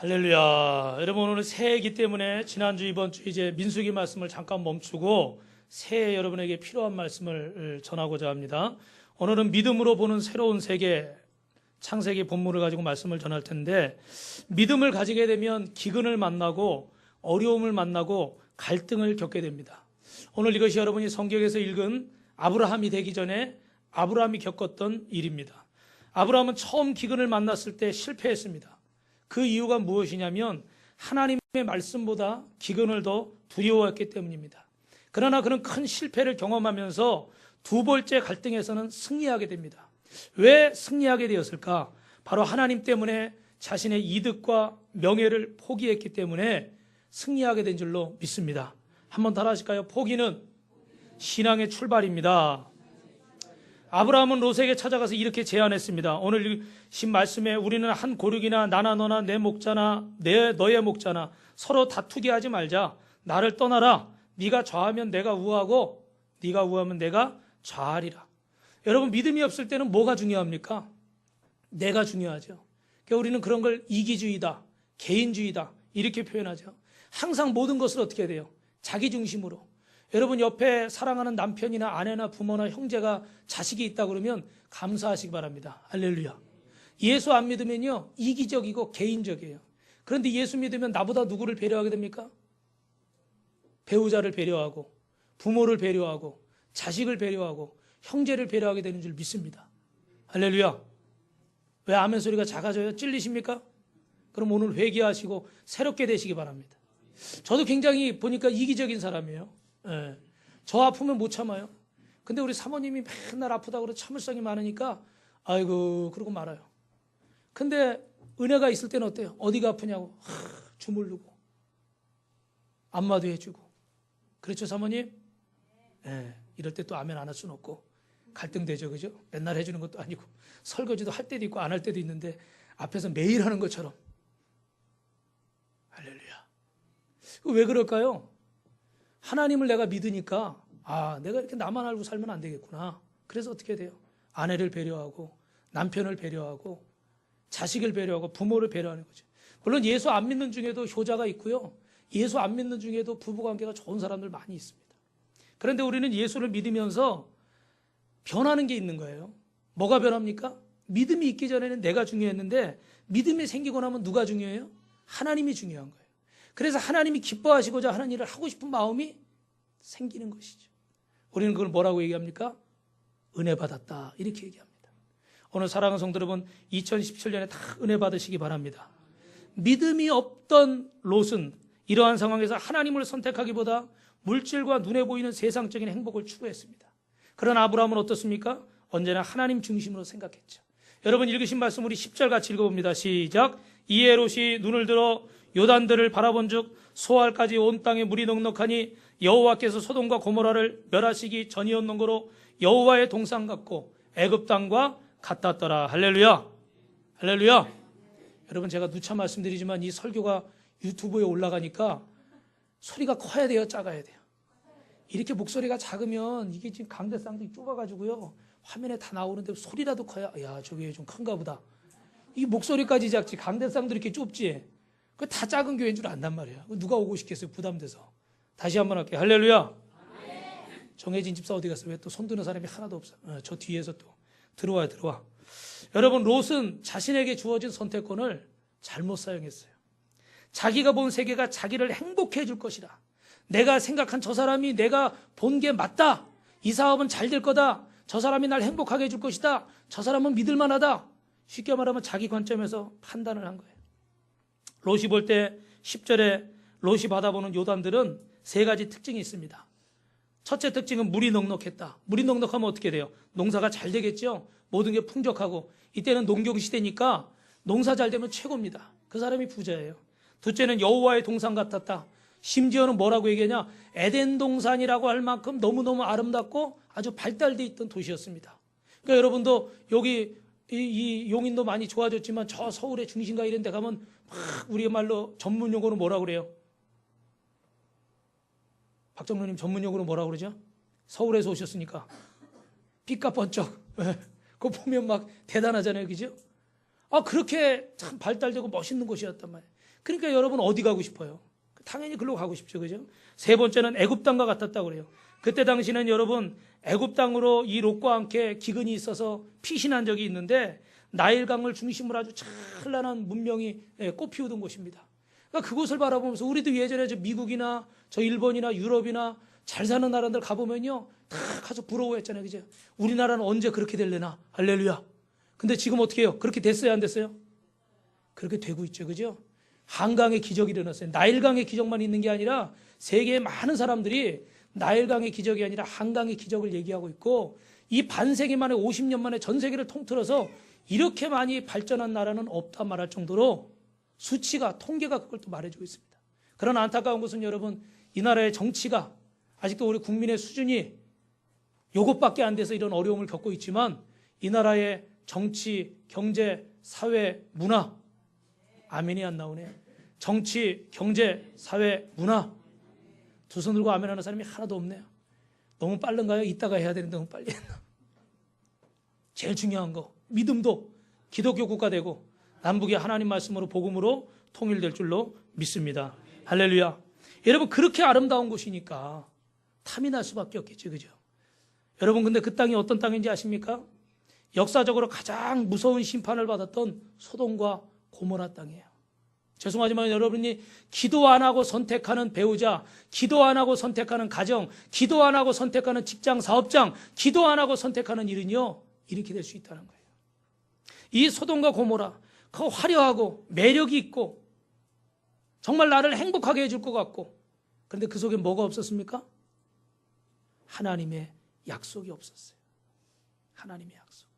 할렐루야. 여러분, 오늘 새해이기 때문에 지난주 이번주 이제 민수기 말씀을 잠깐 멈추고 새해 여러분에게 필요한 말씀을 전하고자 합니다. 오늘은 믿음으로 보는 새로운 세계, 창세기 본문을 가지고 말씀을 전할 텐데, 믿음을 가지게 되면 기근을 만나고 어려움을 만나고 갈등을 겪게 됩니다. 오늘 이것이 여러분이 성경에서 읽은 아브라함이 되기 전에 아브라함이 겪었던 일입니다. 아브라함은 처음 기근을 만났을 때 실패했습니다. 그 이유가 무엇이냐면 하나님의 말씀보다 기근을 더 두려워했기 때문입니다. 그러나 그는 큰 실패를 경험하면서 두 번째 갈등에서는 승리하게 됩니다. 왜 승리하게 되었을까? 바로 하나님 때문에 자신의 이득과 명예를 포기했기 때문에 승리하게 된 줄로 믿습니다. 한번 따라 하실까요? 포기는 신앙의 출발입니다. 아브라함은 롯에게 찾아가서 이렇게 제안했습니다. 오늘 신 말씀에 우리는 한 고륙이나 나나 너나 내 목자나 너의 목자나 서로 다투게 하지 말자. 나를 떠나라. 네가 좌하면 내가 우하고 네가 우하면 내가 좌하리라. 여러분, 믿음이 없을 때는 뭐가 중요합니까? 내가 중요하죠. 그러니까 우리는 그런 걸 이기주의다, 개인주의다 이렇게 표현하죠. 항상 모든 것을 어떻게 해야 돼요? 자기 중심으로. 여러분, 옆에 사랑하는 남편이나 아내나 부모나 형제가 자식이 있다 그러면 감사하시기 바랍니다. 할렐루야. 예수 안 믿으면요, 이기적이고 개인적이에요. 그런데 예수 믿으면 나보다 누구를 배려하게 됩니까? 배우자를 배려하고 부모를 배려하고 자식을 배려하고 형제를 배려하게 되는 줄 믿습니다. 할렐루야. 왜 아멘 소리가 작아져요? 찔리십니까? 그럼 오늘 회개하시고 새롭게 되시기 바랍니다. 저도 굉장히 보니까 이기적인 사람이에요. 예. 저 아프면 못 참아요. 근데 우리 사모님이 맨날 아프다고 그래 참을성이 많으니까 아이고 그러고 말아요. 근데 은혜가 있을 때는 어때요? 어디가 아프냐고 주물르고 안마도 해주고. 그렇죠 사모님? 예. 이럴 때 또 아멘 안 할 수는 없고 갈등되죠, 그죠? 맨날 해주는 것도 아니고 설거지도 할 때도 있고 안 할 때도 있는데 앞에서 매일 하는 것처럼. 할렐루야. 왜 그럴까요? 하나님을 내가 믿으니까 내가 이렇게 나만 알고 살면 안 되겠구나. 그래서 어떻게 돼요? 아내를 배려하고 남편을 배려하고 자식을 배려하고 부모를 배려하는 거죠. 물론 예수 안 믿는 중에도 효자가 있고요. 예수 안 믿는 중에도 부부관계가 좋은 사람들 많이 있습니다. 그런데 우리는 예수를 믿으면서 변하는 게 있는 거예요. 뭐가 변합니까? 믿음이 있기 전에는 내가 중요했는데 믿음이 생기고 나면 누가 중요해요? 하나님이 중요한 거예요. 그래서 하나님이 기뻐하시고자 하는 일을 하고 싶은 마음이 생기는 것이죠. 우리는 그걸 뭐라고 얘기합니까? 은혜 받았다 이렇게 얘기합니다. 오늘 사랑하는 성도 여러분, 2017년에 다 은혜 받으시기 바랍니다. 믿음이 없던 롯은 이러한 상황에서 하나님을 선택하기보다 물질과 눈에 보이는 세상적인 행복을 추구했습니다. 그러나 아브라함은 어떻습니까? 언제나 하나님 중심으로 생각했죠. 여러분, 읽으신 말씀 우리 10절 같이 읽어봅니다. 시작. 이에 롯이 눈을 들어 요단들을 바라본즉 소알까지 온 땅에 물이 넉넉하니 여호와께서 소돔과 고모라를 멸하시기 전이었는거로 여호와의 동산 같고 애굽 땅과 같았더라. 할렐루야. 할렐루야. 여러분, 제가 누차 말씀드리지만 이 설교가 유튜브에 올라가니까 소리가 커야 돼요, 작아야 돼요? 이렇게 목소리가 작으면 이게 지금 강대상도 좁아가지고요 화면에 다 나오는데 소리라도 커야 저게 좀 큰가 보다. 이 목소리까지 작지 강대상도 이렇게 좁지. 그 다 작은 교회인 줄 안단 말이에요. 누가 오고 싶겠어요, 부담돼서. 다시 한번 할게요. 할렐루야. 정혜진 집사 어디 갔어요? 왜 또 손 드는 사람이 하나도 없어요? 저 뒤에서 또 들어와. 여러분, 롯은 자신에게 주어진 선택권을 잘못 사용했어요. 자기가 본 세계가 자기를 행복해 해줄 것이다. 내가 생각한 저 사람이 내가 본 게 맞다. 이 사업은 잘 될 거다. 저 사람이 날 행복하게 해줄 것이다. 저 사람은 믿을 만하다. 쉽게 말하면 자기 관점에서 판단을 한 거예요. 롯이 볼 때 10절에 롯이 받아보는 요단들은 세 가지 특징이 있습니다. 첫째 특징은 물이 넉넉했다. 물이 넉넉하면 어떻게 돼요? 농사가 잘 되겠죠? 모든 게 풍족하고. 이때는 농경 시대니까 농사 잘 되면 최고입니다. 그 사람이 부자예요. 둘째는 여호와의 동산 같았다. 심지어는 뭐라고 얘기하냐? 에덴 동산이라고 할 만큼 너무너무 아름답고 아주 발달되어 있던 도시였습니다. 그러니까 여러분도 여기 이 용인도 많이 좋아졌지만 저 서울의 중심가 이런 데 가면 막 우리 말로 전문 용어로 뭐라고 그래요? 박정로님 전문 용어로 뭐라고 그러죠? 서울에서 오셨으니까 삐까번쩍. 그거 보면 막 대단하잖아요, 그죠? 그렇게 참 발달되고 멋있는 곳이었단 말이에요. 그러니까 여러분 어디 가고 싶어요? 당연히 글로 가고 싶죠. 그죠? 세 번째는 애굽 땅과 같았다고 그래요. 그때 당시는 여러분 애굽 땅으로 이 롯과 함께 기근이 있어서 피신한 적이 있는데 나일강을 중심으로 아주 찬란한 문명이 꽃피우던 곳입니다. 그러니까 그곳을 바라보면서 우리도 예전에 저 미국이나 저 일본이나 유럽이나 잘 사는 나라들 가보면요 다 가서 부러워했잖아요. 그죠? 우리나라는 언제 그렇게 될래나? 할렐루야. 근데 지금 어떻게 해요? 그렇게 됐어요? 안 됐어요? 그렇게 되고 있죠. 그죠? 한강의 기적이 일어났어요. 나일강의 기적만 있는 게 아니라 세계의 많은 사람들이 나일강의 기적이 아니라 한강의 기적을 얘기하고 있고 이 반세기 만에 50년 만에 전 세계를 통틀어서 이렇게 많이 발전한 나라는 없다 말할 정도로 수치가 통계가 그걸 또 말해주고 있습니다. 그러나 안타까운 것은 여러분 이 나라의 정치가 아직도 우리 국민의 수준이 요것밖에 안 돼서 이런 어려움을 겪고 있지만 이 나라의 정치, 경제, 사회, 문화 아멘이 안 나오네. 정치, 경제, 사회, 문화 두 손 들고 아멘하는 사람이 하나도 없네요. 너무 빠른가요? 이따가 해야 되는데 너무 빨리 했나? 제일 중요한 거 믿음도 기독교 국가 되고 남북이 하나님 말씀으로 복음으로 통일될 줄로 믿습니다. 할렐루야. 여러분 그렇게 아름다운 곳이니까 탐이 날 수밖에 없겠죠. 그죠? 여러분 근데 그 땅이 어떤 땅인지 아십니까? 역사적으로 가장 무서운 심판을 받았던 소돔과 고모라 땅이에요. 죄송하지만 여러분이 기도 안 하고 선택하는 배우자, 기도 안 하고 선택하는 가정, 기도 안 하고 선택하는 직장, 사업장, 기도 안 하고 선택하는 일은요 이렇게 될 수 있다는 거예요. 이 소돔과 고모라 그 화려하고 매력이 있고 정말 나를 행복하게 해줄 것 같고 그런데 그 속에 뭐가 없었습니까? 하나님의 약속이 없었어요. 하나님의 약속.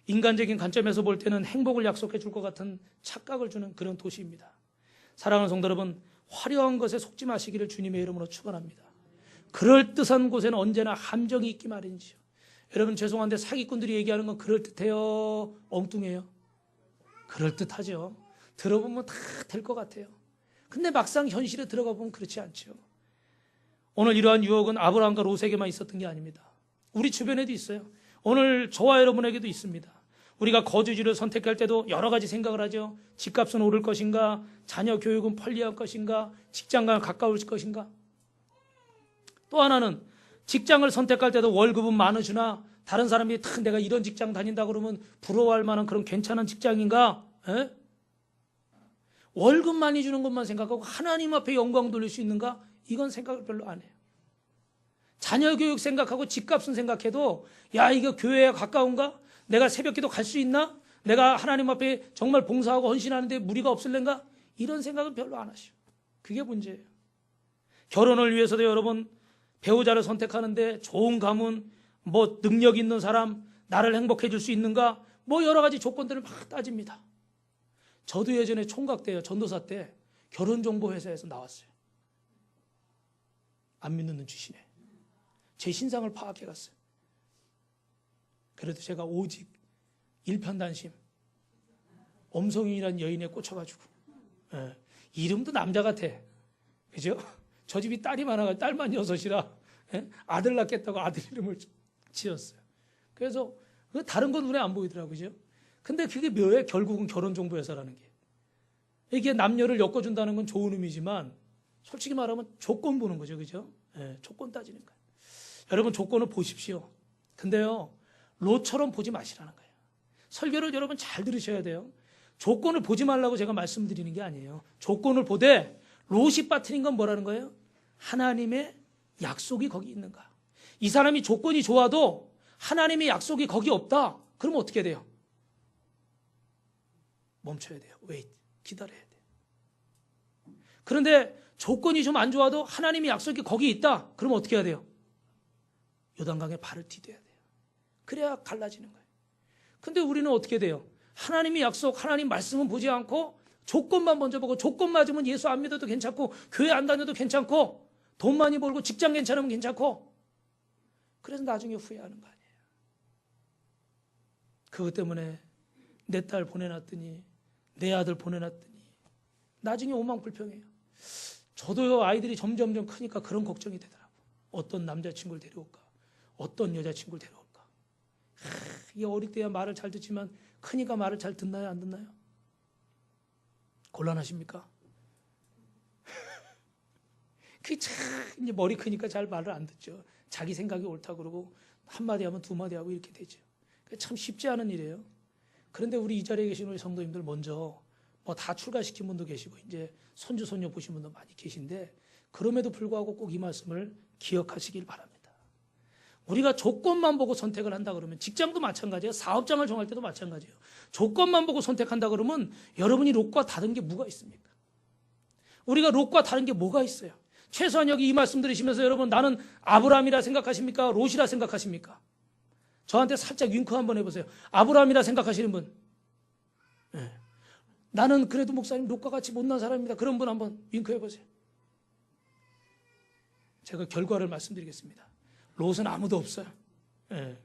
인간적인 관점에서 볼 때는 행복을 약속해 줄 것 같은 착각을 주는 그런 도시입니다. 사랑하는 성도 여러분, 화려한 것에 속지 마시기를 주님의 이름으로 축원합니다. 그럴듯한 곳에는 언제나 함정이 있기 마련이죠. 여러분 죄송한데 사기꾼들이 얘기하는 건 그럴듯해요? 엉뚱해요? 그럴듯하죠. 들어보면 다 될 것 같아요. 근데 막상 현실에 들어가 보면 그렇지 않죠. 오늘 이러한 유혹은 아브라함과 롯에게만 있었던 게 아닙니다. 우리 주변에도 있어요. 오늘 저와 여러분에게도 있습니다. 우리가 거주지를 선택할 때도 여러 가지 생각을 하죠. 집값은 오를 것인가? 자녀 교육은 편리할 것인가? 직장과 가까울 것인가? 또 하나는 직장을 선택할 때도 월급은 많으시나 다른 사람이 내가 이런 직장 다닌다 그러면 부러워할 만한 그런 괜찮은 직장인가? 에? 월급 많이 주는 것만 생각하고 하나님 앞에 영광 돌릴 수 있는가? 이건 생각을 별로 안 해요. 자녀 교육 생각하고 집값은 생각해도 야 이거 교회에 가까운가? 내가 새벽기도 갈 수 있나? 내가 하나님 앞에 정말 봉사하고 헌신하는데 무리가 없을랜가? 이런 생각은 별로 안 하시오. 그게 문제예요. 결혼을 위해서도 여러분 배우자를 선택하는데 좋은 가문, 뭐 능력 있는 사람, 나를 행복해 줄 수 있는가? 뭐 여러 가지 조건들을 막 따집니다. 저도 예전에 총각 때요, 전도사 때 결혼정보회사에서 나왔어요. 안 믿는 눈치시네. 제 신상을 파악해 갔어요. 그래도 제가 오직 일편단심 엄성윤이라는 여인에 꽂혀가지고 이름도 남자 같아. 그죠? 저 집이 딸이 많아가지고 딸만 6이라 아들 낳겠다고 아들 이름을 지었어요. 그래서 다른 건 눈에 안 보이더라고요. 그죠? 근데 그게 묘해. 결국은 결혼정보회사라는 게. 이게 남녀를 엮어준다는 건 좋은 의미지만 솔직히 말하면 조건 보는 거죠. 그죠? 조건 따지는 거예요. 여러분 조건을 보십시오. 근데요. 롯처럼 보지 마시라는 거예요. 설교를 여러분 잘 들으셔야 돼요. 조건을 보지 말라고 제가 말씀드리는 게 아니에요. 조건을 보되 롯이 빠뜨린 건 뭐라는 거예요? 하나님의 약속이 거기 있는가. 이 사람이 조건이 좋아도 하나님의 약속이 거기 없다. 그러면 어떻게 돼요? 멈춰야 돼요. 웨이트. 기다려야 돼요. 그런데 조건이 좀 안 좋아도 하나님의 약속이 거기 있다. 그러면 어떻게 해야 돼요? 요단강에 발을 디뎌야 돼요. 그래야 갈라지는 거예요. 근데 우리는 어떻게 돼요? 하나님의 약속, 하나님 말씀은 보지 않고 조건만 먼저 보고 조건 맞으면 예수 안 믿어도 괜찮고 교회 안 다녀도 괜찮고 돈 많이 벌고 직장 괜찮으면 괜찮고 그래서 나중에 후회하는 거 아니에요. 그것 때문에 내 딸 보내놨더니 내 아들 보내놨더니 나중에 오망불평해요. 저도요 아이들이 점점점 크니까 그런 걱정이 되더라고요. 어떤 남자친구를 데려올까? 어떤 여자친구를 데려올까? 이게 어릴 때야 말을 잘 듣지만 크니까 말을 잘 듣나요? 안 듣나요? 곤란하십니까? 그게 참 이제 머리 크니까 잘 말을 안 듣죠. 자기 생각이 옳다 그러고 한마디 하면 두마디 하고 이렇게 되죠. 참 쉽지 않은 일이에요. 그런데 우리 이 자리에 계신 우리 성도님들 먼저 뭐 다 출가시킨 분도 계시고 이제 손주 손녀 보신 분도 많이 계신데 그럼에도 불구하고 꼭 이 말씀을 기억하시길 바랍니다. 우리가 조건만 보고 선택을 한다 그러면 직장도 마찬가지예요. 사업장을 정할 때도 마찬가지예요. 조건만 보고 선택한다 그러면 여러분이 롯과 다른 게 뭐가 있습니까? 우리가 롯과 다른 게 뭐가 있어요? 최소한 여기 이 말씀 들으시면서 여러분 나는 아브라함이라 생각하십니까? 롯이라 생각하십니까? 저한테 살짝 윙크 한번 해보세요. 아브라함이라 생각하시는 분. 네. 나는 그래도 목사님 롯과 같이 못난 사람입니다. 그런 분 한번 윙크 해보세요. 제가 결과를 말씀드리겠습니다. 롯은 아무도 없어요. 네.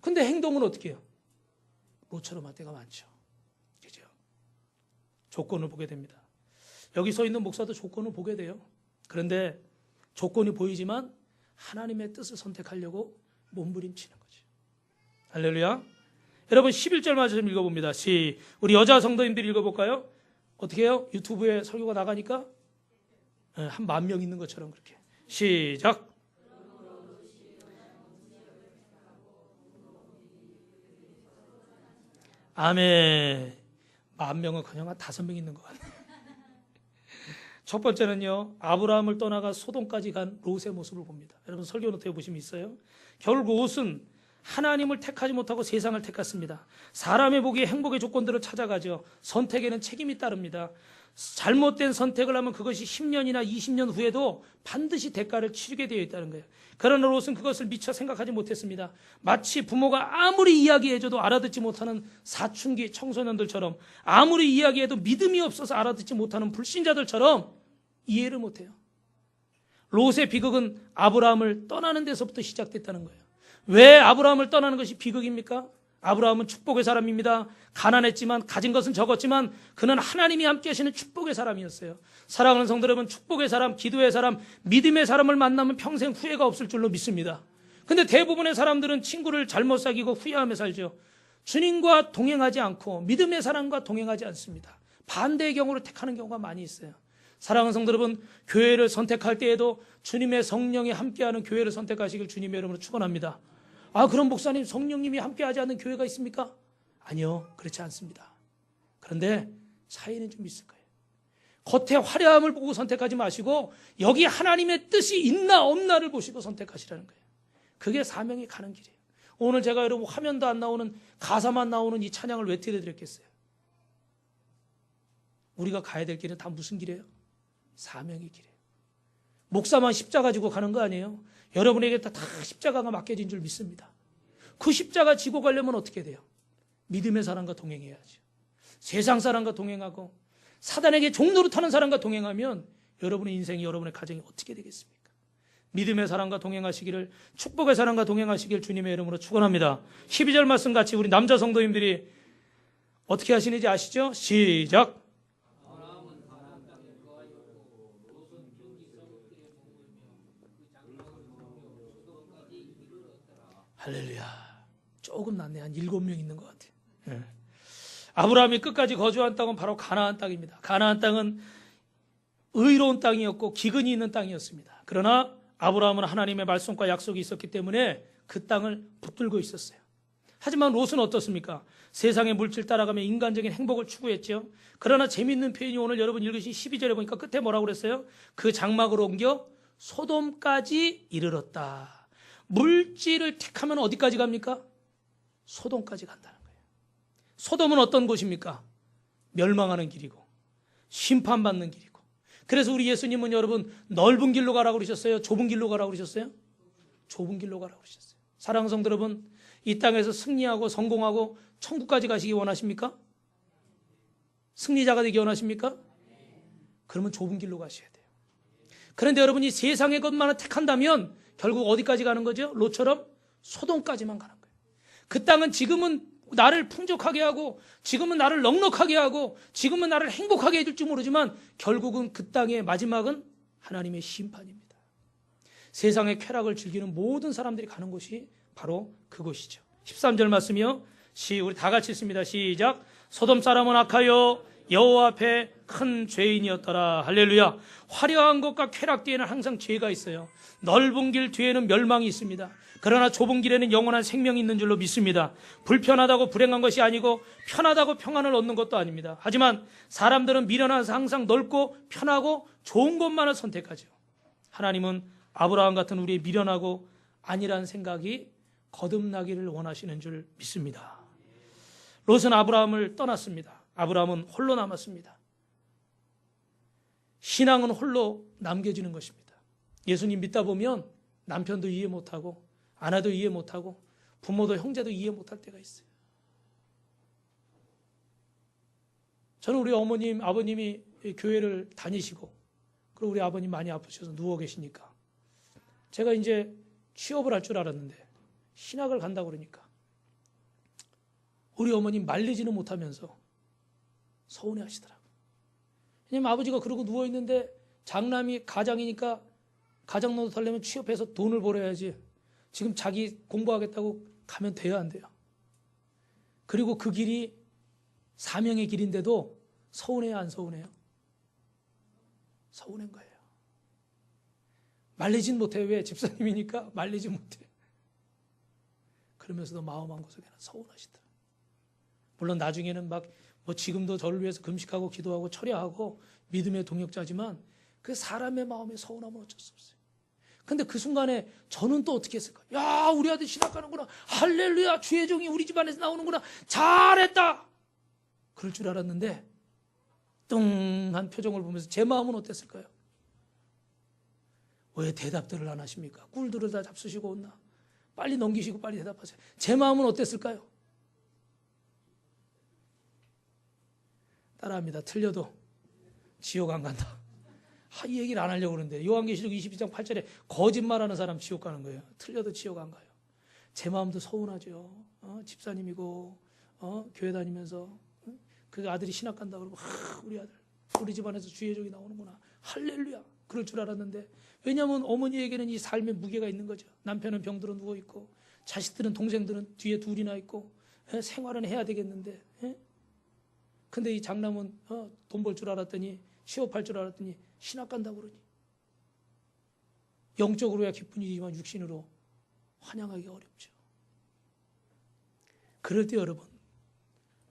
근데 행동은 어떻게 해요? 롯처럼 할 때가 많죠. 그죠? 조건을 보게 됩니다. 여기 서 있는 목사도 조건을 보게 돼요. 그런데 조건이 보이지만 하나님의 뜻을 선택하려고 몸부림치는 거죠. 할렐루야. 여러분 11절 말씀 좀 읽어봅니다. 우리 여자 성도님들이 읽어볼까요? 어떻게 해요? 유튜브에 설교가 나가니까 한 10,000명 있는 것처럼 그렇게. 시작. 아멘. 10,000명은 그냥 한 5명 있는 것 같아요. 첫 번째는요, 아브라함을 떠나가 소돔까지 간 롯의 모습을 봅니다. 여러분 설교 노트에 보시면 있어요. 결국 롯은 하나님을 택하지 못하고 세상을 택했습니다. 사람의 보기에 행복의 조건들을 찾아가죠. 선택에는 책임이 따릅니다. 잘못된 선택을 하면 그것이 10년이나 20년 후에도 반드시 대가를 치르게 되어 있다는 거예요. 그러나 롯은 그것을 미처 생각하지 못했습니다. 마치 부모가 아무리 이야기해줘도 알아듣지 못하는 사춘기 청소년들처럼, 아무리 이야기해도 믿음이 없어서 알아듣지 못하는 불신자들처럼 이해를 못해요. 롯의 비극은 아브라함을 떠나는 데서부터 시작됐다는 거예요. 왜 아브라함을 떠나는 것이 비극입니까? 아브라함은 축복의 사람입니다. 가난했지만 가진 것은 적었지만 그는 하나님이 함께 하시는 축복의 사람이었어요. 사랑하는 성도 여러분, 축복의 사람, 기도의 사람, 믿음의 사람을 만나면 평생 후회가 없을 줄로 믿습니다. 근데 대부분의 사람들은 친구를 잘못 사귀고 후회하며 살죠. 주님과 동행하지 않고 믿음의 사람과 동행하지 않습니다. 반대의 경우를 택하는 경우가 많이 있어요. 사랑하는 성도 여러분, 교회를 선택할 때에도 주님의 성령이 함께하는 교회를 선택하시길 주님의 이름으로 축원합니다. 그럼 목사님 성령님이 함께하지 않는 교회가 있습니까? 아니요, 그렇지 않습니다. 그런데 차이는 좀 있을 거예요. 겉의 화려함을 보고 선택하지 마시고 여기 하나님의 뜻이 있나 없나를 보시고 선택하시라는 거예요. 그게 사명이 가는 길이에요. 오늘 제가 여러분 화면도 안 나오는 가사만 나오는 이 찬양을 왜 틀어드렸겠어요? 우리가 가야 될 길은 다 무슨 길이에요? 사명의 길이에요. 목사만 십자가 지고 가는 거 아니에요? 여러분에게 다 십자가가 맡겨진 줄 믿습니다. 그 십자가 지고 가려면 어떻게 돼요? 믿음의 사람과 동행해야죠. 세상 사람과 동행하고 사단에게 종노릇하는 사람과 동행하면 여러분의 인생이, 여러분의 가정이 어떻게 되겠습니까? 믿음의 사람과 동행하시기를, 축복의 사람과 동행하시길 주님의 이름으로 축원합니다. 12절 말씀 같이 우리 남자 성도님들이 어떻게 하시는지 아시죠? 시작. 할렐루야. 조금 낫네. 한 7명 있는 것 같아요. 네. 아브라함이 끝까지 거주한 땅은 바로 가나안 땅입니다. 가나안 땅은 의로운 땅이었고 기근이 있는 땅이었습니다. 그러나 아브라함은 하나님의 말씀과 약속이 있었기 때문에 그 땅을 붙들고 있었어요. 하지만 롯은 어떻습니까? 세상의 물질 따라가며 인간적인 행복을 추구했죠. 그러나 재미있는 표현이 오늘 여러분 읽으신 12절에 보니까 끝에 뭐라고 그랬어요? 그 장막으로 옮겨 소돔까지 이르렀다. 물질을 택하면 어디까지 갑니까? 소돔까지 간다는 거예요. 소돔은 어떤 곳입니까? 멸망하는 길이고 심판받는 길이고. 그래서 우리 예수님은 여러분 넓은 길로 가라고 그러셨어요? 좁은 길로 가라고 그러셨어요? 좁은 길로 가라고 그러셨어요. 사랑하는 성도 여러분, 이 땅에서 승리하고 성공하고 천국까지 가시기 원하십니까? 승리자가 되기 원하십니까? 그러면 좁은 길로 가셔야 돼요. 그런데 여러분이 세상의 것만을 택한다면 결국 어디까지 가는 거죠? 롯처럼 소돔까지만 가는 거예요. 그 땅은 지금은 나를 풍족하게 하고 지금은 나를 넉넉하게 하고 지금은 나를 행복하게 해줄지 모르지만 결국은 그 땅의 마지막은 하나님의 심판입니다. 세상의 쾌락을 즐기는 모든 사람들이 가는 곳이 바로 그곳이죠. 13절 말씀이요. 우리 다 같이 읽습니다. 시작. 소돔 사람은 악하여 여호와 앞에 큰 죄인이었더라. 할렐루야. 화려한 것과 쾌락 뒤에는 항상 죄가 있어요. 넓은 길 뒤에는 멸망이 있습니다. 그러나 좁은 길에는 영원한 생명이 있는 줄로 믿습니다. 불편하다고 불행한 것이 아니고 편하다고 평안을 얻는 것도 아닙니다. 하지만 사람들은 미련해서 항상 넓고 편하고 좋은 것만을 선택하죠. 하나님은 아브라함 같은 우리의 미련하고 아니란 생각이 거듭나기를 원하시는 줄 믿습니다. 롯은 아브라함을 떠났습니다. 아브라함은 홀로 남았습니다. 신앙은 홀로 남겨지는 것입니다. 예수님 믿다 보면 남편도 이해 못하고 아내도 이해 못하고 부모도 형제도 이해 못할 때가 있어요. 저는 우리 어머님, 아버님이 교회를 다니시고 그리고 우리 아버님 많이 아프셔서 누워 계시니까 제가 이제 취업을 할 줄 알았는데 신학을 간다고 그러니까 우리 어머님 말리지는 못하면서 서운해 하시더라고요. 왜냐면 아버지가 그러고 누워있는데 장남이 가장이니까 가장 노릇하려면 취업해서 돈을 벌어야지 지금 자기 공부하겠다고 가면 돼야 안 돼요. 그리고 그 길이 사명의 길인데도 서운해요, 안 서운해요? 서운한 거예요. 말리진 못해요. 왜? 집사님이니까 말리진 못해요. 그러면서도 마음 한구석에는 서운하시더라고요. 물론 나중에는 지금도 저를 위해서 금식하고 기도하고 철야하고 믿음의 동역자지만 그 사람의 마음에 서운함은 어쩔 수 없어요. 근데 그 순간에 저는 또 어떻게 했을까요? 야, 우리 아들 신학 가는구나. 할렐루야, 주의 종이 우리 집안에서 나오는구나. 잘했다. 그럴 줄 알았는데 뚱한 표정을 보면서 제 마음은 어땠을까요? 왜 대답들을 안 하십니까? 꿀들을 다 잡수시고 온나? 빨리 넘기시고 빨리 대답하세요. 제 마음은 어땠을까요? 따라합니다. 틀려도 지옥 안 간다. 이 얘기를 안 하려고 그러는데 요한계시록 22장 8절에 거짓말하는 사람 지옥 가는 거예요. 틀려도 지옥 안 가요. 제 마음도 서운하죠. 집사님이고 교회 다니면서 그 아들이 신학 간다 그러고 우리 아들 우리 집안에서 주의 종이 나오는구나. 할렐루야. 그럴 줄 알았는데 왜냐하면 어머니에게는 이 삶의 무게가 있는 거죠. 남편은 병들어 누워있고 자식들은 동생들은 뒤에 둘이나 있고 생활은 해야 되겠는데 근데 이 장남은 돈 벌 줄 알았더니 취업할 줄 알았더니 신학 간다고 그러니 영적으로야 기쁜 일이지만 육신으로 환영하기 어렵죠. 그럴 때 여러분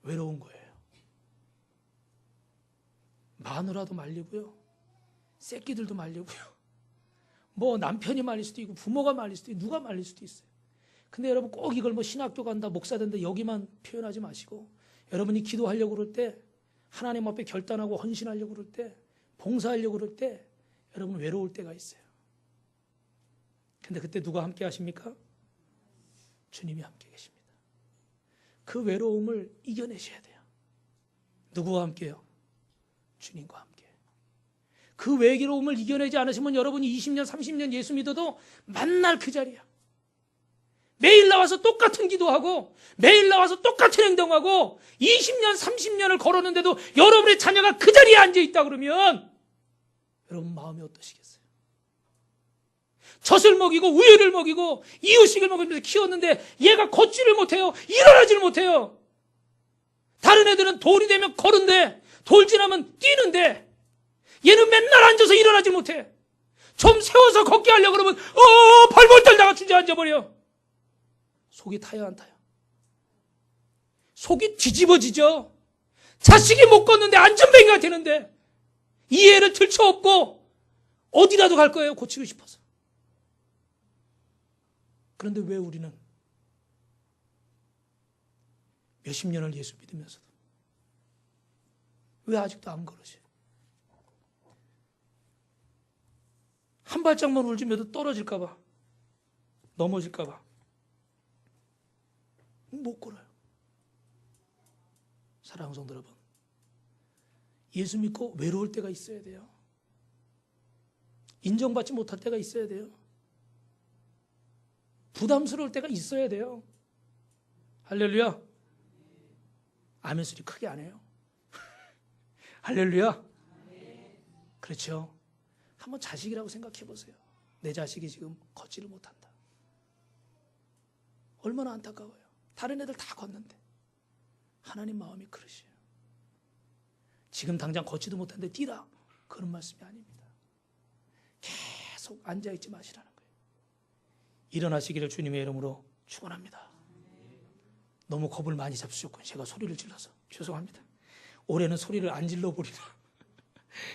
외로운 거예요. 마누라도 말리고요. 새끼들도 말리고요. 남편이 말릴 수도 있고 부모가 말릴 수도 있고 누가 말릴 수도 있어요. 근데 여러분 꼭 이걸 신학교 간다 목사 된다 여기만 표현하지 마시고 여러분이 기도하려고 그럴 때 하나님 앞에 결단하고 헌신하려고 그럴 때 봉사하려고 그럴 때 여러분 외로울 때가 있어요. 근데 그때 누가 함께 하십니까? 주님이 함께 계십니다. 그 외로움을 이겨내셔야 돼요. 누구와 함께요? 주님과 함께. 그 외로움을 이겨내지 않으시면 여러분이 20년, 30년 예수 믿어도 만날 그 자리야. 매일 나와서 똑같은 기도하고 매일 나와서 똑같은 행동하고 20년, 30년을 걸었는데도 여러분의 자녀가 그 자리에 앉아있다 그러면 여러분 마음이 어떠시겠어요? 젖을 먹이고 우유를 먹이고 이유식을 먹이면서 키웠는데 얘가 걷지를 못해요. 일어나지를 못해요. 다른 애들은 돌이 되면 걸은데 돌 지나면 뛰는데 얘는 맨날 앉아서 일어나지 못해. 좀 세워서 걷게 하려고 그러면 발벌 떨다가 주저앉아버려. 속이 타요 안 타요? 속이 뒤집어지죠. 자식이 못 걷는데 안전뱅이가 되는데 이해를 들쳐업고 어디라도 갈 거예요. 고치고 싶어서. 그런데 왜 우리는 몇십 년을 예수 믿으면서도 왜 아직도 안 걸으세요? 한 발짝만 울지면도 떨어질까 봐 넘어질까 봐 못 걸어요. 사랑하는 성도 여러분, 예수 믿고 외로울 때가 있어야 돼요. 인정받지 못할 때가 있어야 돼요. 부담스러울 때가 있어야 돼요. 할렐루야. 아멘 소리 크게 안 해요. 할렐루야. 그렇죠. 한번 자식이라고 생각해 보세요. 내 자식이 지금 걷지를 못한다. 얼마나 안타까워요. 다른 애들 다 걷는데 하나님 마음이 그러시에요. 지금 당장 걷지도 못하는데 뛰라, 그런 말씀이 아닙니다. 계속 앉아있지 마시라는 거예요. 일어나시기를 주님의 이름으로 축원합니다. 너무 겁을 많이 잡수셨군요. 제가 소리를 질러서 죄송합니다. 올해는 소리를 안 질러버리라.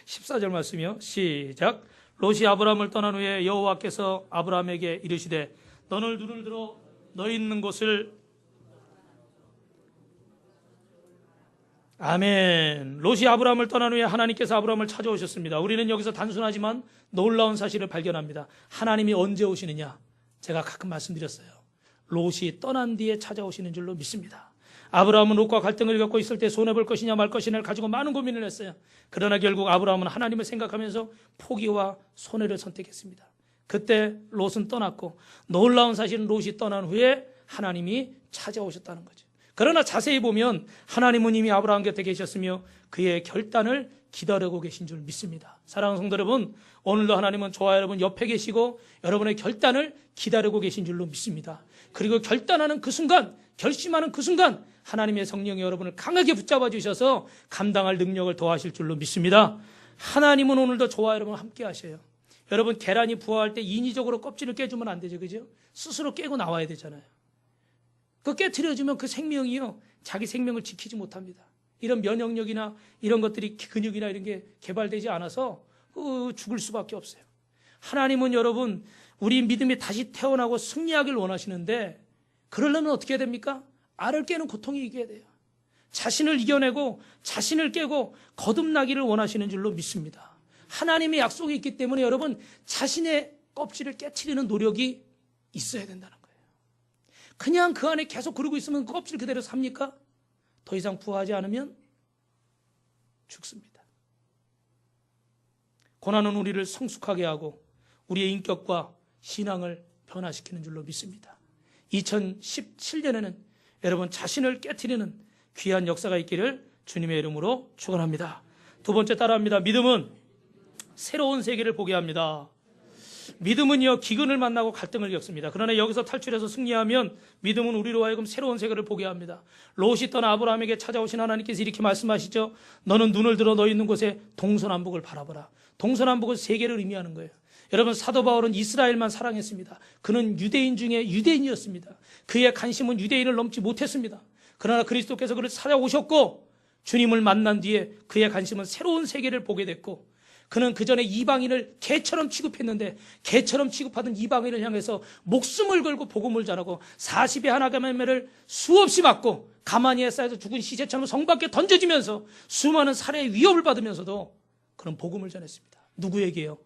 14절 말씀이요, 시작. 롯이 아브라함을 떠난 후에 여호와께서 아브라함에게 이르시되 너는 눈을 들어 너 있는 곳을. 아멘. 롯이 아브라함을 떠난 후에 하나님께서 아브라함을 찾아오셨습니다. 우리는 여기서 단순하지만 놀라운 사실을 발견합니다. 하나님이 언제 오시느냐? 제가 가끔 말씀드렸어요. 롯이 떠난 뒤에 찾아오시는 줄로 믿습니다. 아브라함은 롯과 갈등을 겪고 있을 때 손해볼 것이냐 말 것이냐를 가지고 많은 고민을 했어요. 그러나 결국 아브라함은 하나님을 생각하면서 포기와 손해를 선택했습니다. 그때 롯은 떠났고, 놀라운 사실은 롯이 떠난 후에 하나님이 찾아오셨다는 거죠. 그러나 자세히 보면 하나님은 이미 아브라함 곁에 계셨으며 그의 결단을 기다리고 계신 줄 믿습니다. 사랑하는 성도 여러분, 오늘도 하나님은 저와 여러분 옆에 계시고 여러분의 결단을 기다리고 계신 줄로 믿습니다. 그리고 결단하는 그 순간, 결심하는 그 순간 하나님의 성령이 여러분을 강하게 붙잡아 주셔서 감당할 능력을 더하실 줄로 믿습니다. 하나님은 오늘도 저와 여러분 함께 하셔요. 여러분, 계란이 부화할 때 인위적으로 껍질을 깨주면 안 되죠, 그죠? 스스로 깨고 나와야 되잖아요. 그 깨트려주면 그 생명이요, 자기 생명을 지키지 못합니다. 이런 면역력이나 이런 것들이, 근육이나 이런 게 개발되지 않아서 죽을 수밖에 없어요. 하나님은 여러분, 우리 믿음이 다시 태어나고 승리하길 원하시는데, 그러려면 어떻게 해야 됩니까? 알을 깨는 고통이 이겨야 돼요. 자신을 이겨내고 자신을 깨고 거듭나기를 원하시는 줄로 믿습니다. 하나님의 약속이 있기 때문에 여러분, 자신의 껍질을 깨트리는 노력이 있어야 된다는 거예요. 그냥 그 안에 계속 그러고 있으면 그 껍질 그대로 삽니까? 더 이상 부화하지 않으면 죽습니다. 고난은 우리를 성숙하게 하고 우리의 인격과 신앙을 변화시키는 줄로 믿습니다. 2017년에는 여러분 자신을 깨트리는 귀한 역사가 있기를 주님의 이름으로 축원합니다. 두 번째 따라합니다. 믿음은 새로운 세계를 보게 합니다. 믿음은요, 기근을 만나고 갈등을 겪습니다. 그러나 여기서 탈출해서 승리하면 믿음은 우리로 하여금 새로운 세계를 보게 합니다. 롯이 떠나 아브라함에게 찾아오신 하나님께서 이렇게 말씀하시죠. 너는 눈을 들어 너 있는 곳에 동서남북을 바라보라. 동서남북은 세계를 의미하는 거예요. 여러분, 사도 바울은 이스라엘만 사랑했습니다. 그는 유대인 중에 유대인이었습니다. 그의 관심은 유대인을 넘지 못했습니다. 그러나 그리스도께서 그를 찾아오셨고 주님을 만난 뒤에 그의 관심은 새로운 세계를 보게 됐고, 그는 그전에 이방인을 개처럼 취급했는데 개처럼 취급하던 이방인을 향해서 목숨을 걸고 복음을 전하고 40의 하나감매를 수없이 맞고 가마니에 쌓여서 죽은 시체처럼 성 밖에 던져지면서 수많은 살해의 위협을 받으면서도 그런 복음을 전했습니다. 누구에게요?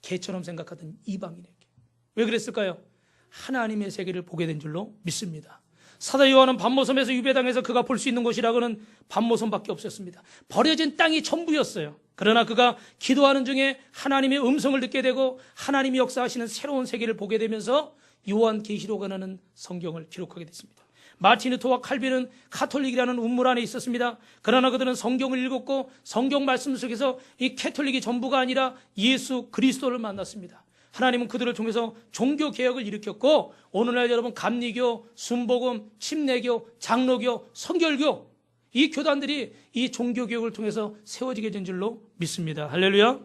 개처럼 생각하던 이방인에게. 왜 그랬을까요? 하나님의 세계를 보게 된 줄로 믿습니다. 사도 요한은 반모섬에서 유배당해서 그가 볼 수 있는 곳이라고는 반모섬밖에 없었습니다. 버려진 땅이 전부였어요. 그러나 그가 기도하는 중에 하나님의 음성을 듣게 되고 하나님이 역사하시는 새로운 세계를 보게 되면서 요한계시록이라는 성경을 기록하게 됐습니다. 마틴 루터와 칼빈은 카톨릭이라는 운물 안에 있었습니다. 그러나 그들은 성경을 읽었고 성경 말씀 속에서 이 캐톨릭이 전부가 아니라 예수 그리스도를 만났습니다. 하나님은 그들을 통해서 종교개혁을 일으켰고 오늘날 여러분, 감리교, 순복음, 침례교, 장로교, 성결교, 이 교단들이 이 종교개혁을 통해서 세워지게 된 줄로 믿습니다. 할렐루야.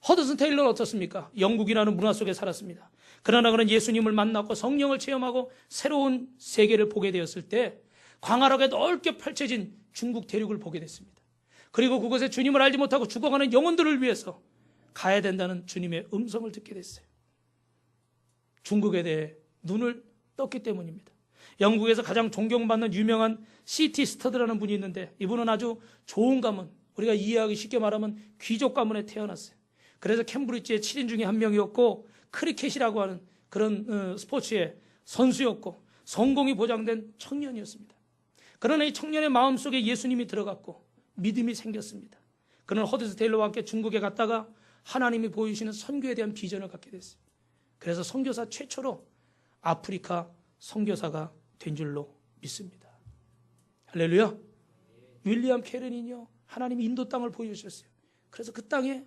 허드슨 테일러는 어떻습니까? 영국이라는 문화 속에 살았습니다. 그러나 그는 예수님을 만났고 성령을 체험하고 새로운 세계를 보게 되었을 때 광활하게 넓게 펼쳐진 중국 대륙을 보게 됐습니다. 그리고 그곳에 주님을 알지 못하고 죽어가는 영혼들을 위해서 가야 된다는 주님의 음성을 듣게 됐어요. 중국에 대해 눈을 떴기 때문입니다. 영국에서 가장 존경받는 유명한 C.T. 스터드라는 분이 있는데 이분은 아주 좋은 가문, 우리가 이해하기 쉽게 말하면 귀족 가문에 태어났어요. 그래서 캠브리지의 7인 중에 한 명이었고 크리켓이라고 하는 그런 스포츠의 선수였고 성공이 보장된 청년이었습니다. 그러나 이 청년의 마음속에 예수님이 들어갔고 믿음이 생겼습니다. 그는 허드슨 테일러와 함께 중국에 갔다가 하나님이 보여주시는 선교에 대한 비전을 갖게 됐어요. 그래서 선교사 최초로 아프리카 선교사가 된 줄로 믿습니다. 할렐루야. 윌리엄 캐런이요, 하나님이 인도 땅을 보여주셨어요. 그래서 그 땅에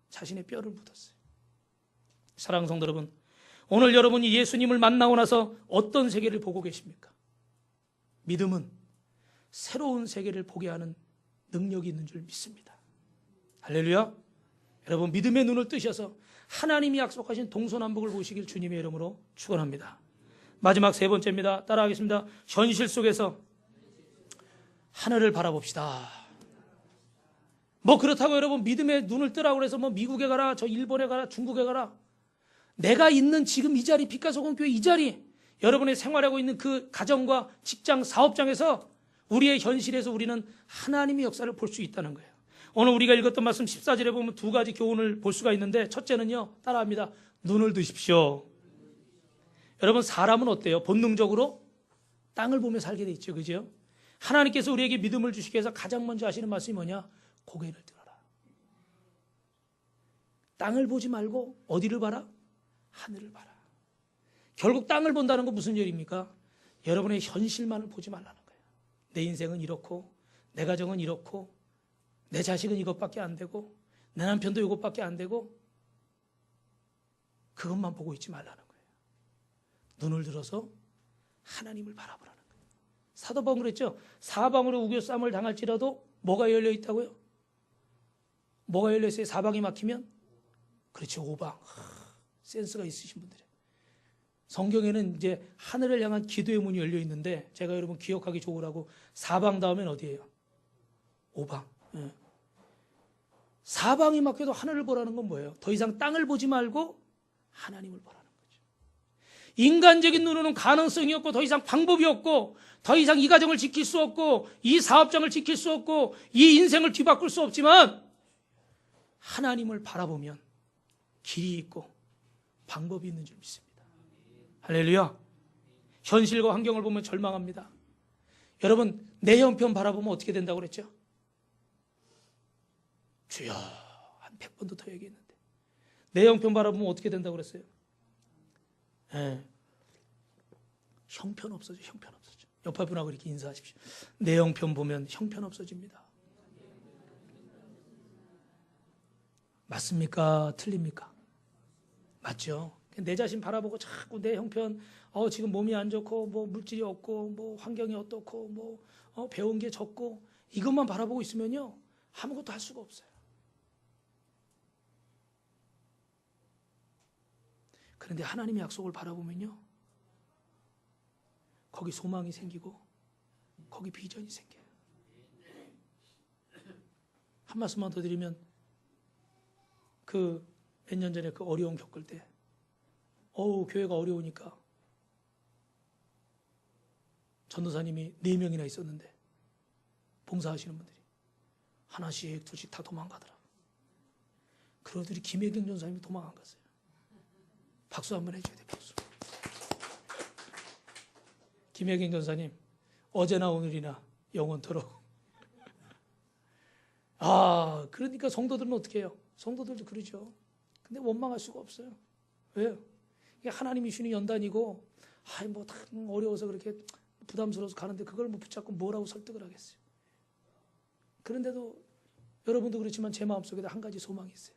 자신의 뼈를 묻었어요. 사랑하는 성도 여러분, 오늘 여러분이 예수님을 만나고 나서 어떤 세계를 보고 계십니까? 믿음은 새로운 세계를 보게 하는 능력이 있는 줄 믿습니다. 할렐루야. 여러분, 믿음의 눈을 뜨셔서 하나님이 약속하신 동서남북을 보시길 주님의 이름으로 축원합니다. 마지막 세 번째입니다. 따라하겠습니다. 현실 속에서 하늘을 바라봅시다. 뭐 그렇다고 여러분 믿음의 눈을 뜨라고 해서 뭐 미국에 가라, 저 일본에 가라, 중국에 가라. 내가 있는 지금 이 자리, 빛과소금교회 이 자리, 여러분의 생활하고 있는 그 가정과 직장, 사업장에서 우리의 현실에서 우리는 하나님의 역사를 볼 수 있다는 거예요. 오늘 우리가 읽었던 말씀 14절에 보면 두 가지 교훈을 볼 수가 있는데, 첫째는요, 따라합니다. 눈을 드십시오. 여러분, 사람은 어때요? 본능적으로 땅을 보며 살게 돼 있죠. 그죠? 하나님께서 우리에게 믿음을 주시기 위해서 가장 먼저 하시는 말씀이 뭐냐? 고개를 들어라. 땅을 보지 말고 어디를 봐라? 하늘을 봐라. 결국 땅을 본다는 건 무슨 일입니까? 여러분의 현실만을 보지 말라는 거예요. 내 인생은 이렇고, 내 가정은 이렇고, 내 자식은 이것밖에 안 되고, 내 남편도 이것밖에 안 되고, 그것만 보고 있지 말라는 거예요. 눈을 들어서 하나님을 바라보라는 거예요. 사도 바울은 그랬죠. 사방으로 우겨쌈을 당할지라도 뭐가 열려 있다고요? 뭐가 열려 있어요? 사방이 막히면? 그렇죠. 오방. 센스가 있으신 분들이에요. 성경에는 이제 하늘을 향한 기도의 문이 열려 있는데, 제가 여러분 기억하기 좋으라고, 사방 다음엔 어디예요? 오방. 예. 사방이 막혀도 하늘을 보라는 건 뭐예요? 더 이상 땅을 보지 말고 하나님을 보라는 거죠. 인간적인 눈으로는 가능성이 없고, 더 이상 방법이 없고, 더 이상 이 가정을 지킬 수 없고, 이 사업장을 지킬 수 없고, 이 인생을 뒤바꿀 수 없지만, 하나님을 바라보면 길이 있고 방법이 있는 줄 믿습니다. 할렐루야. 현실과 환경을 보면 절망합니다. 여러분, 내 형편 바라보면 어떻게 된다고 그랬죠? 주여, 한 100번도 더 얘기했는데, 내 형편 바라보면 어떻게 된다고 그랬어요? 네. 형편 없어져. 형편 없어져. 옆에 분하고 이렇게 인사하십시오. 내 형편 보면 형편 없어집니다. 맞습니까? 틀립니까? 맞죠? 내 자신 바라보고 자꾸 내 형편, 지금 몸이 안 좋고, 뭐 물질이 없고, 뭐 환경이 어떻고, 뭐 배운 게 적고, 이것만 바라보고 있으면요, 아무것도 할 수가 없어요. 그런데 하나님의 약속을 바라보면요, 거기 소망이 생기고, 거기 비전이 생겨요. 한 말씀만 더 드리면, 몇 년 전에 그 어려움 겪을 때, 교회가 어려우니까 전도사님이 4명이나 있었는데, 봉사하시는 분들이 하나씩 둘씩 다 도망가더라. 그러더니 김혜경 전사님이 도망간 거예요. 박수 한번 해줘야 돼. 박수. 김혜경 전사님, 어제나 오늘이나 영원토록. 그러니까 성도들은 어떻게 해요? 성도들도 그러죠. 근데 원망할 수가 없어요. 왜요? 이게 하나님이 주는 연단이고, 뭐 다 어려워서 그렇게 부담스러워서 가는데, 그걸 뭐 붙잡고 뭐라고 설득을 하겠어요. 그런데도 여러분도 그렇지만 제 마음속에도 한 가지 소망이 있어요.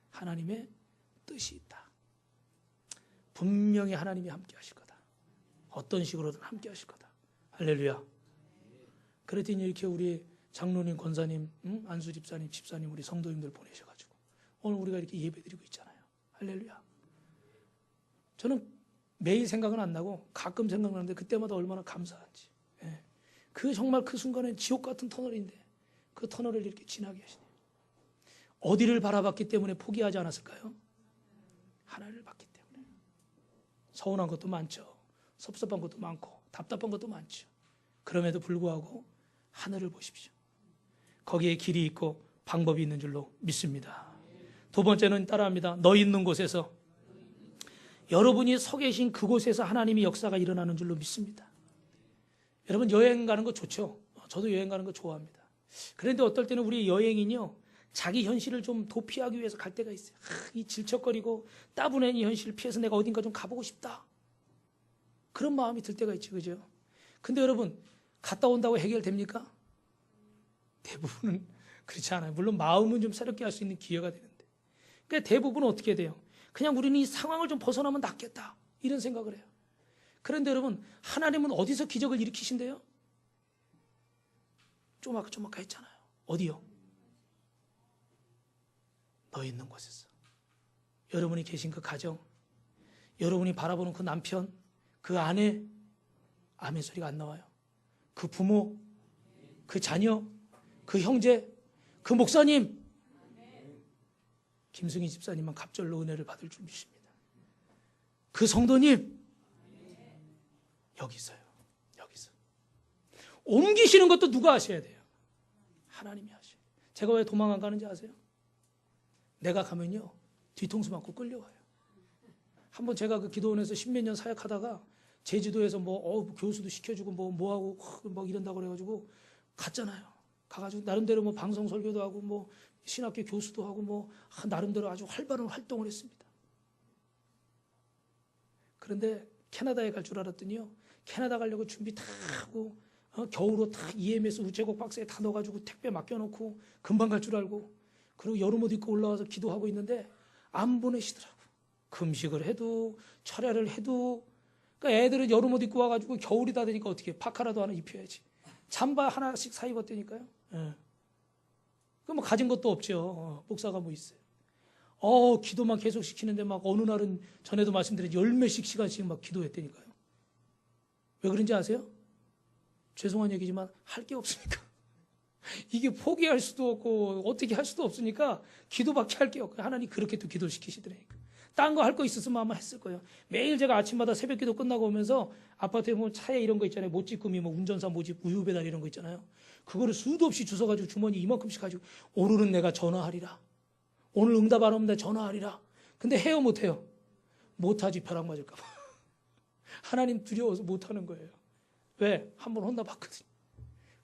하나님의 뜻이 있다. 분명히 하나님이 함께 하실 거다. 어떤 식으로든 함께 하실 거다. 할렐루야. 그랬더니 이렇게 우리 장로님, 권사님, 안수 집사님, 집사님, 우리 성도님들 보내셔가지고 오늘 우리가 이렇게 예배드리고 있잖아요. 할렐루야. 저는 매일 생각은 안 나고 가끔 생각나는데, 그때마다 얼마나 감사한지. 예. 정말 그 순간에 지옥 같은 터널인데, 그 터널을 이렇게 지나게 하시네요. 어디를 바라봤기 때문에 포기하지 않았을까요? 하나님을 봤기 때문에. 서운한 것도 많죠. 섭섭한 것도 많고 답답한 것도 많죠. 그럼에도 불구하고 하늘을 보십시오. 거기에 길이 있고 방법이 있는 줄로 믿습니다. 두 번째는 따라합니다. 너 있는 곳에서, 여러분이 서 계신 그곳에서 하나님의 역사가 일어나는 줄로 믿습니다. 여러분, 여행 가는 거 좋죠? 저도 여행 가는 거 좋아합니다. 그런데 어떨 때는 우리 여행인요, 자기 현실을 좀 도피하기 위해서 갈 때가 있어요. 이 질척거리고 따분한 이 현실을 피해서 내가 어딘가 좀 가보고 싶다. 그런 마음이 들 때가 있죠. 그죠? 근데 여러분, 갔다 온다고 해결됩니까? 대부분은 그렇지 않아요. 물론 마음은 좀 새롭게 할 수 있는 기회가 되는데. 그러니까 대부분은 어떻게 돼요? 그냥 우리는 이 상황을 좀 벗어나면 낫겠다, 이런 생각을 해요. 그런데 여러분, 하나님은 어디서 기적을 일으키신대요? 쪼막쪼막 했잖아요. 어디요? 너 있는 곳에서. 여러분이 계신 그 가정, 여러분이 바라보는 그 남편, 그 아내, 아멘 소리가 안 나와요. 그 부모, 그 자녀, 그 형제, 그 목사님, 김승희 집사님만 갑절로 은혜를 받을 줄 믿습니다. 그 성도님, 여기 있어요. 여기서. 옮기시는 것도 누가 하셔야 돼요? 하나님이 하셔야 돼요. 제가 왜 도망 안 가는지 아세요? 내가 가면요, 뒤통수 맞고 끌려와요. 한번 제가 그 기도원에서 10몇 년 사역하다가 제주도에서 교수도 시켜주고 뭐하고 막 이런다고 그래가지고 갔잖아요. 가가지고 나름대로 방송 설교도 하고 신학교 교수도 하고 나름대로 아주 활발한 활동을 했습니다. 그런데 캐나다에 갈 줄 알았더니요, 캐나다 가려고 준비 다 하고 겨울옷 다 EMS 우체국 박스에 다 넣어가지고 택배 맡겨놓고 금방 갈 줄 알고, 그리고 여름옷 입고 올라와서 기도하고 있는데 안 보내시더라고. 금식을 해도 철야를 해도. 그러니까 애들은 여름옷 입고 와가지고 겨울이 다 되니까 어떻게 파카라도 하나 입혀야지. 잠바 하나씩 사 입었다니까요. 예. 그럼 가진 것도 없죠. 목사가 있어요. 기도만 계속 시키는데 어느 날은 전에도 말씀드렸지, 10몇씩 시간씩 기도했다니까요. 왜 그런지 아세요? 죄송한 얘기지만 할 게 없으니까. 이게 포기할 수도 없고 어떻게 할 수도 없으니까 기도밖에 할 게 없고, 하나님 그렇게 또 기도시키시더라니까. 딴 거 할 거 있었으면 아마 했을 거예요. 매일 제가 아침마다 새벽 기도 끝나고 오면서 아파트에 보면 차에 이런 거 있잖아요. 모찌꾸미, 운전사 모집, 우유 배달 이런 거 있잖아요. 그거를 수도 없이 주워가지고 주머니 이만큼씩 가지고, 오늘은 내가 전화하리라. 오늘 응답 안 오면 내가 전화하리라. 근데 해요, 못해요? 못하지, 벼락 맞을까 봐. 하나님 두려워서 못하는 거예요. 왜? 한번 혼나봤거든요.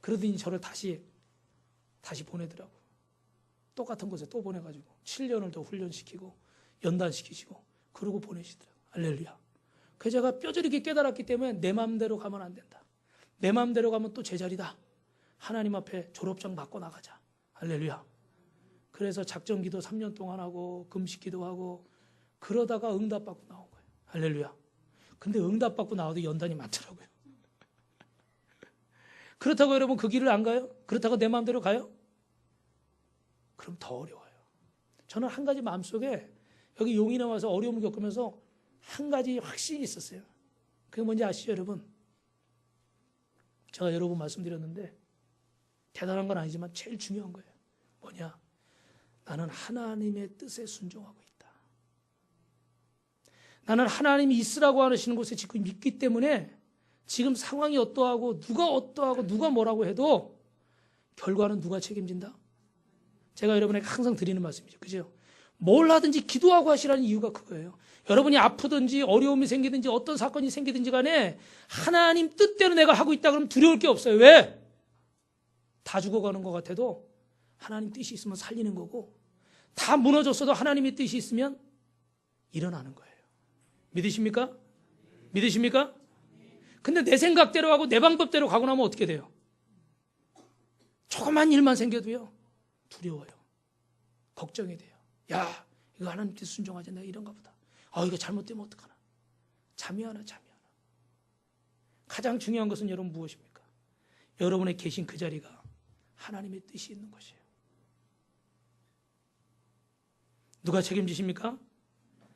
그러더니 저를 다시 보내더라고. 똑같은 곳에 또 보내가지고 7년을 더 훈련시키고 연단시키시고 그러고 보내시더라고요. 할렐루야. 그래서 제가 뼈저리게 깨달았기 때문에 내 마음대로 가면 안 된다. 내 마음대로 가면 또 제자리다. 하나님 앞에 졸업장 받고 나가자. 할렐루야. 그래서 작전기도 3년 동안 하고 금식기도 하고 그러다가 응답받고 나온 거예요. 할렐루야. 근데 응답받고 나와도 연단이 많더라고요. 그렇다고 여러분 그 길을 안 가요? 그렇다고 내 마음대로 가요? 그럼 더 어려워요. 저는 한 가지 마음속에 여기 용인에 와서 어려움을 겪으면서 한 가지 확신이 있었어요. 그게 뭔지 아시죠, 여러분? 제가 여러 번 말씀드렸는데 대단한 건 아니지만 제일 중요한 거예요. 뭐냐? 나는 하나님의 뜻에 순종하고 있다. 나는 하나님이 있으라고 하시는 곳에 지금 믿기 때문에 지금 상황이 어떠하고 누가 뭐라고 해도 결과는 누가 책임진다? 제가 여러분에게 항상 드리는 말씀이죠. 그죠? 뭘 하든지 기도하고 하시라는 이유가 그거예요. 여러분이 아프든지 어려움이 생기든지 어떤 사건이 생기든지 간에 하나님 뜻대로 내가 하고 있다 그러면 두려울 게 없어요. 왜? 다 죽어가는 것 같아도 하나님 뜻이 있으면 살리는 거고, 다 무너졌어도 하나님의 뜻이 있으면 일어나는 거예요. 믿으십니까? 믿으십니까? 근데 내 생각대로 하고 내 방법대로 가고 나면 어떻게 돼요? 조그만 일만 생겨도요, 두려워요. 걱정이 돼요. 야, 이거 하나님 뜻 순종하지, 내가 이런가 보다. 이거 잘못되면 어떡하나. 잠이 안 와. 가장 중요한 것은 여러분 무엇입니까? 여러분의 계신 그 자리가 하나님의 뜻이 있는 것이에요. 누가 책임지십니까?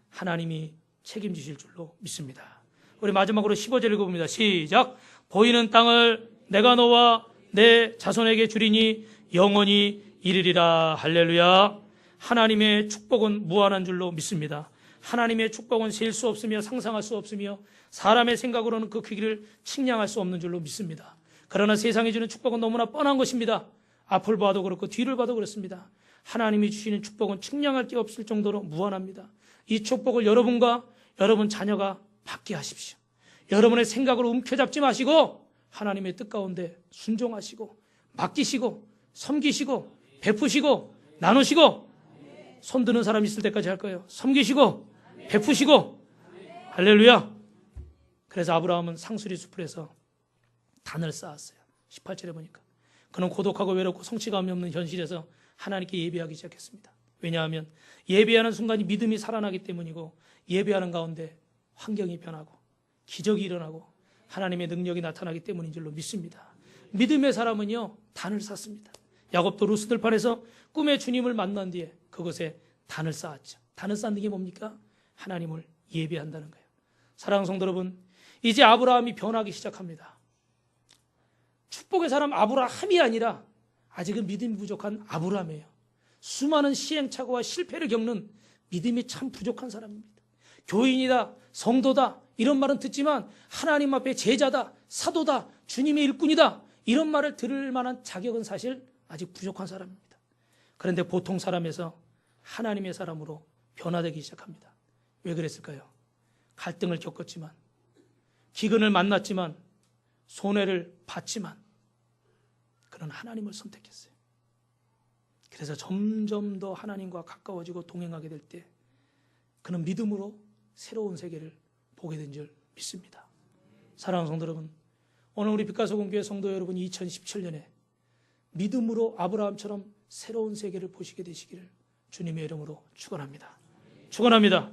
하나님이 책임지실 줄로 믿습니다. 우리 마지막으로 15절 읽어봅니다. 시작. 보이는 땅을 내가 너와 내 자손에게 주리니 영원히 이르리라. 할렐루야. 하나님의 축복은 무한한 줄로 믿습니다. 하나님의 축복은 셀 수 없으며 상상할 수 없으며 사람의 생각으로는 그 크기를 측량할 수 없는 줄로 믿습니다. 그러나 세상이 주는 축복은 너무나 뻔한 것입니다. 앞을 봐도 그렇고 뒤를 봐도 그렇습니다. 하나님이 주시는 축복은 측량할 게 없을 정도로 무한합니다. 이 축복을 여러분과 여러분 자녀가 받게 하십시오. 여러분의 생각으로 움켜잡지 마시고 하나님의 뜻 가운데 순종하시고 맡기시고 섬기시고 베푸시고 나누시고, 손 드는 사람 있을 때까지 할 거예요. 섬기시고 베푸시고. 할렐루야. 그래서 아브라함은 상수리 숲에서 단을 쌓았어요. 18절에 보니까 그는 고독하고 외롭고 성취감이 없는 현실에서 하나님께 예배하기 시작했습니다. 왜냐하면 예배하는 순간이 믿음이 살아나기 때문이고, 예배하는 가운데 환경이 변하고 기적이 일어나고 하나님의 능력이 나타나기 때문인 줄로 믿습니다. 믿음의 사람은요, 단을 쌓습니다. 야곱도 루스들판에서 꿈의 주님을 만난 뒤에 그곳에 단을 쌓았죠. 단을 쌓는 게 뭡니까? 하나님을 예배한다는 거예요. 사랑하는 성도 여러분, 이제 아브라함이 변하기 시작합니다. 축복의 사람 아브라함이 아니라 아직은 믿음이 부족한 아브라함이에요. 수많은 시행착오와 실패를 겪는 믿음이 참 부족한 사람입니다. 교인이다, 성도다 이런 말은 듣지만 하나님 앞에 제자다, 사도다, 주님의 일꾼이다 이런 말을 들을 만한 자격은 사실 아직 부족한 사람입니다. 그런데 보통 사람에서 하나님의 사람으로 변화되기 시작합니다. 왜 그랬을까요? 갈등을 겪었지만, 기근을 만났지만, 손해를 봤지만 그는 하나님을 선택했어요. 그래서 점점 더 하나님과 가까워지고 동행하게 될 때 그는 믿음으로 새로운 세계를 보게 된 줄 믿습니다. 사랑하는 성도 여러분, 오늘 우리 빛가서 공교회 성도 여러분 2017년에 믿음으로 아브라함처럼 새로운 세계를 보시게 되시기를 주님의 이름으로 축원합니다. 축원합니다.